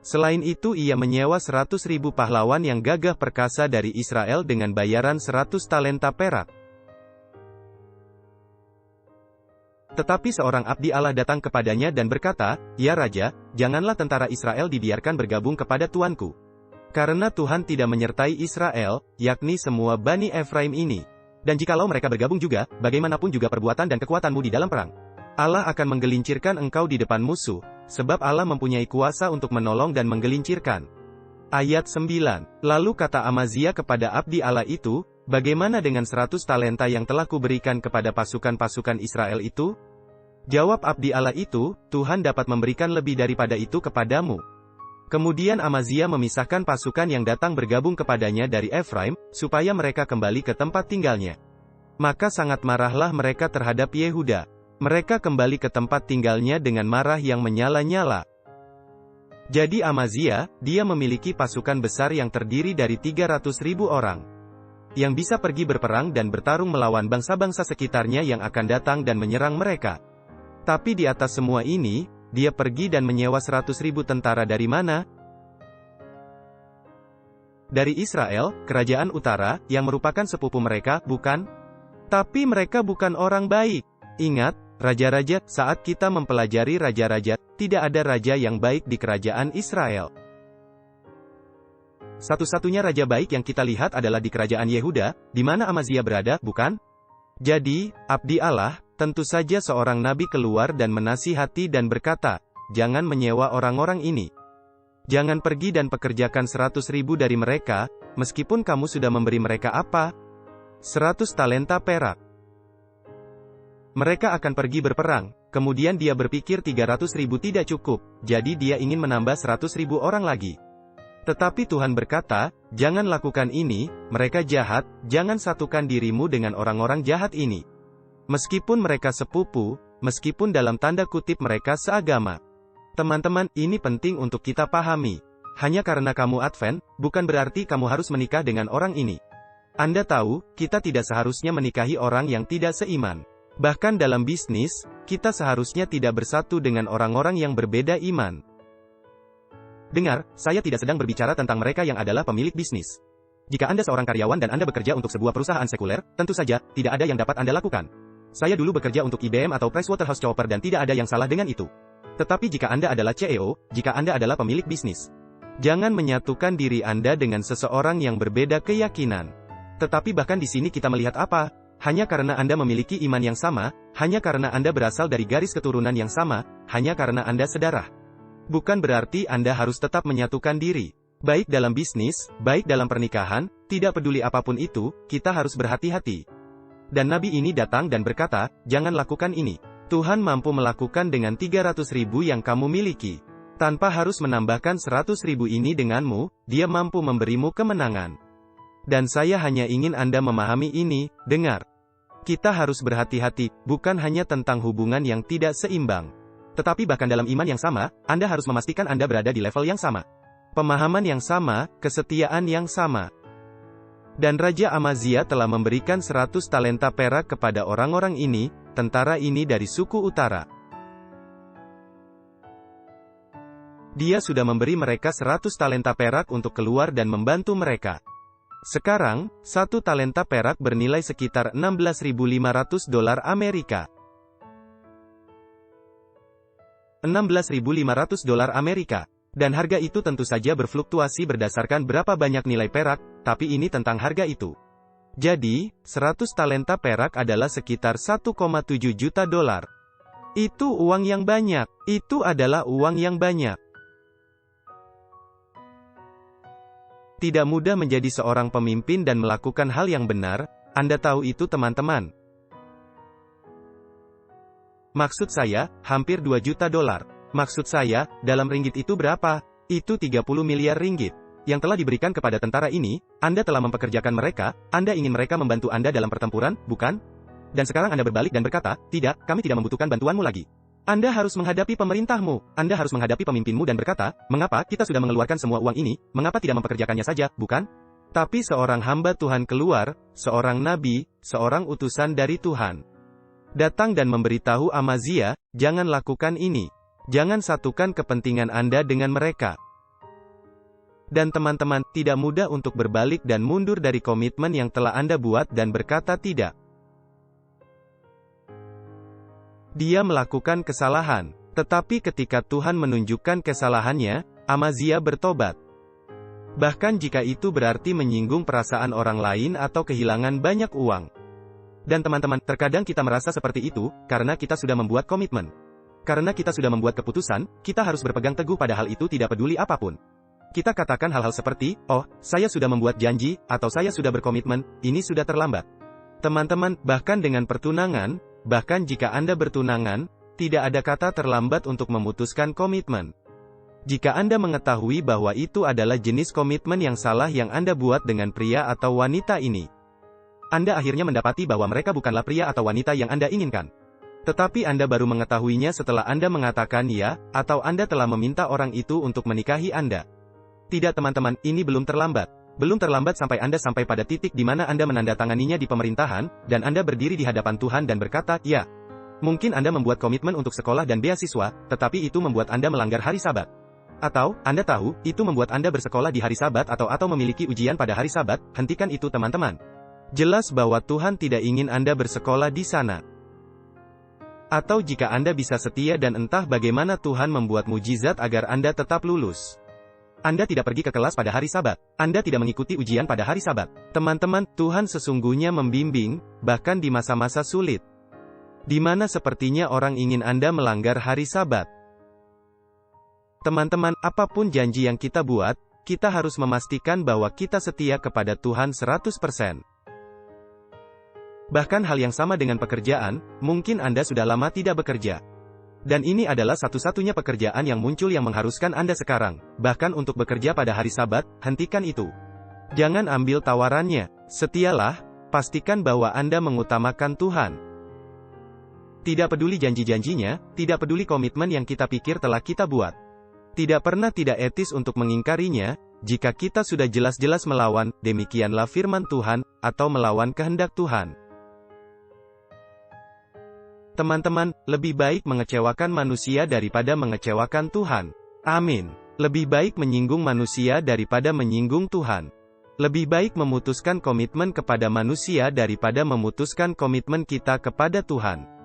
Selain itu ia menyewa 100.000 pahlawan yang gagah perkasa dari Israel dengan bayaran 100 talenta perak. Tetapi seorang abdi Allah datang kepadanya dan berkata, "Ya Raja, janganlah tentara Israel dibiarkan bergabung kepada tuanku. Karena Tuhan tidak menyertai Israel, yakni semua Bani Efraim ini. Dan jikalau mereka bergabung juga, bagaimanapun juga perbuatan dan kekuatanmu di dalam perang, Allah akan menggelincirkan engkau di depan musuh, sebab Allah mempunyai kuasa untuk menolong dan menggelincirkan." Ayat 9. Lalu kata Amazia kepada abdi Allah itu, "Bagaimana dengan 100 talenta yang telah kuberikan kepada pasukan-pasukan Israel itu?" Jawab abdi Allah itu, "Tuhan dapat memberikan lebih daripada itu kepadamu." Kemudian Amazia memisahkan pasukan yang datang bergabung kepadanya dari Efraim, supaya mereka kembali ke tempat tinggalnya. Maka sangat marahlah mereka terhadap Yehuda. Mereka kembali ke tempat tinggalnya dengan marah yang menyala-nyala. Jadi Amazia, dia memiliki pasukan besar yang terdiri dari 300.000 orang, yang bisa pergi berperang dan bertarung melawan bangsa-bangsa sekitarnya yang akan datang dan menyerang mereka. Tapi di atas semua ini, dia pergi dan menyewa 100.000 tentara dari mana? Dari Israel, kerajaan utara, yang merupakan sepupu mereka, bukan? Tapi mereka bukan orang baik. Ingat, raja-raja, saat kita mempelajari raja-raja, tidak ada raja yang baik di kerajaan Israel. Satu-satunya raja baik yang kita lihat adalah di kerajaan Yehuda, di mana Amazia berada, bukan? Jadi, abdi Allah, tentu saja seorang nabi keluar dan menasihati dan berkata, "Jangan menyewa orang-orang ini. Jangan pergi dan pekerjakan 100.000 dari mereka, meskipun kamu sudah memberi mereka apa? 100 talenta perak. Mereka akan pergi berperang." Kemudian dia berpikir 300.000 tidak cukup, jadi dia ingin menambah 100.000 orang lagi. Tetapi Tuhan berkata, "Jangan lakukan ini, mereka jahat, jangan satukan dirimu dengan orang-orang jahat ini. Meskipun mereka sepupu, meskipun dalam tanda kutip mereka seagama." Teman-teman, ini penting untuk kita pahami. Hanya karena kamu Advent, bukan berarti kamu harus menikah dengan orang ini. Anda tahu, kita tidak seharusnya menikahi orang yang tidak seiman. Bahkan dalam bisnis, kita seharusnya tidak bersatu dengan orang-orang yang berbeda iman. Dengar, saya tidak sedang berbicara tentang mereka yang adalah pemilik bisnis. Jika Anda seorang karyawan dan Anda bekerja untuk sebuah perusahaan sekuler, tentu saja, tidak ada yang dapat Anda lakukan. Saya dulu bekerja untuk IBM atau PricewaterhouseCoopers dan tidak ada yang salah dengan itu. Tetapi jika Anda adalah CEO, jika Anda adalah pemilik bisnis, jangan menyatukan diri Anda dengan seseorang yang berbeda keyakinan. Tetapi bahkan di sini kita melihat apa? Hanya karena Anda memiliki iman yang sama, hanya karena Anda berasal dari garis keturunan yang sama, hanya karena Anda sedarah, bukan berarti Anda harus tetap menyatukan diri. Baik dalam bisnis, baik dalam pernikahan, tidak peduli apapun itu, kita harus berhati-hati. Dan nabi ini datang dan berkata, "Jangan lakukan ini. Tuhan mampu melakukan dengan 300.000 yang kamu miliki. Tanpa harus menambahkan 100.000 ini denganmu, dia mampu memberimu kemenangan." Dan saya hanya ingin Anda memahami ini, dengar. Kita harus berhati-hati, bukan hanya tentang hubungan yang tidak seimbang. Tetapi bahkan dalam iman yang sama, Anda harus memastikan Anda berada di level yang sama. Pemahaman yang sama, kesetiaan yang sama. Dan Raja Amazia telah memberikan 100 talenta perak kepada orang-orang ini, tentara ini dari suku utara. Dia sudah memberi mereka 100 talenta perak untuk keluar dan membantu mereka. Sekarang, 1 talenta perak bernilai sekitar $16.500 Amerika. $16.500 Amerika. Dan harga itu tentu saja berfluktuasi berdasarkan berapa banyak nilai perak, tapi ini tentang harga itu. Jadi, 100 talenta perak adalah sekitar $1,7 juta. Itu uang yang banyak. Itu adalah uang yang banyak. Tidak mudah menjadi seorang pemimpin dan melakukan hal yang benar, Anda tahu itu teman-teman. Maksud saya, hampir $2 juta. Maksud saya, dalam ringgit itu berapa? Itu 30 miliar ringgit. Yang telah diberikan kepada tentara ini, Anda telah mempekerjakan mereka, Anda ingin mereka membantu Anda dalam pertempuran, bukan? Dan sekarang Anda berbalik dan berkata, "Tidak, kami tidak membutuhkan bantuanmu lagi." Anda harus menghadapi pemerintahmu, Anda harus menghadapi pemimpinmu dan berkata, "Mengapa kita sudah mengeluarkan semua uang ini, mengapa tidak mempekerjakannya saja, bukan?" Tapi seorang hamba Tuhan keluar, seorang nabi, seorang utusan dari Tuhan, datang dan memberitahu Amazia, "Jangan lakukan ini. Jangan satukan kepentingan Anda dengan mereka. Dan teman-teman, tidak mudah untuk berbalik dan mundur dari komitmen yang telah Anda buat dan berkata tidak. Dia melakukan kesalahan. Tetapi ketika Tuhan menunjukkan kesalahannya, Amazia bertobat. Bahkan jika itu berarti menyinggung perasaan orang lain atau kehilangan banyak uang. Dan teman-teman, terkadang kita merasa seperti itu, karena kita sudah membuat komitmen. Karena kita sudah membuat keputusan, kita harus berpegang teguh pada hal itu tidak peduli apapun. Kita katakan hal-hal seperti, oh, saya sudah membuat janji, atau saya sudah berkomitmen, ini sudah terlambat. Teman-teman, bahkan dengan pertunangan, bahkan jika Anda bertunangan, tidak ada kata terlambat untuk memutuskan komitmen. Jika Anda mengetahui bahwa itu adalah jenis komitmen yang salah yang Anda buat dengan pria atau wanita ini, Anda akhirnya mendapati bahwa mereka bukanlah pria atau wanita yang Anda inginkan. Tetapi Anda baru mengetahuinya setelah Anda mengatakan ya, atau Anda telah meminta orang itu untuk menikahi Anda. Tidak teman-teman, ini belum terlambat. Belum terlambat sampai Anda sampai pada titik di mana Anda menandatanganinya di pemerintahan, dan Anda berdiri di hadapan Tuhan dan berkata, ya. Mungkin Anda membuat komitmen untuk sekolah dan beasiswa, tetapi itu membuat Anda melanggar hari Sabat. Atau, Anda tahu, itu membuat Anda bersekolah di hari Sabat atau memiliki ujian pada hari Sabat, hentikan itu teman-teman. Jelas bahwa Tuhan tidak ingin Anda bersekolah di sana. Atau jika Anda bisa setia dan entah bagaimana Tuhan membuat mujizat agar Anda tetap lulus. Anda tidak pergi ke kelas pada hari Sabat. Anda tidak mengikuti ujian pada hari Sabat. Teman-teman, Tuhan sesungguhnya membimbing, bahkan di masa-masa sulit. Di mana sepertinya orang ingin Anda melanggar hari Sabat. Teman-teman, apapun janji yang kita buat, kita harus memastikan bahwa kita setia kepada Tuhan 100%. Bahkan hal yang sama dengan pekerjaan, mungkin Anda sudah lama tidak bekerja. Dan ini adalah satu-satunya pekerjaan yang muncul yang mengharuskan Anda sekarang. Bahkan untuk bekerja pada hari Sabat, hentikan itu. Jangan ambil tawarannya. Setialah, pastikan bahwa Anda mengutamakan Tuhan. Tidak peduli janji-janjinya, tidak peduli komitmen yang kita pikir telah kita buat. Tidak pernah tidak etis untuk mengingkarinya, jika kita sudah jelas-jelas melawan, demikianlah firman Tuhan, atau melawan kehendak Tuhan. Teman-teman, lebih baik mengecewakan manusia daripada mengecewakan Tuhan. Amin. Lebih baik menyinggung manusia daripada menyinggung Tuhan. Lebih baik memutuskan komitmen kepada manusia daripada memutuskan komitmen kita kepada Tuhan.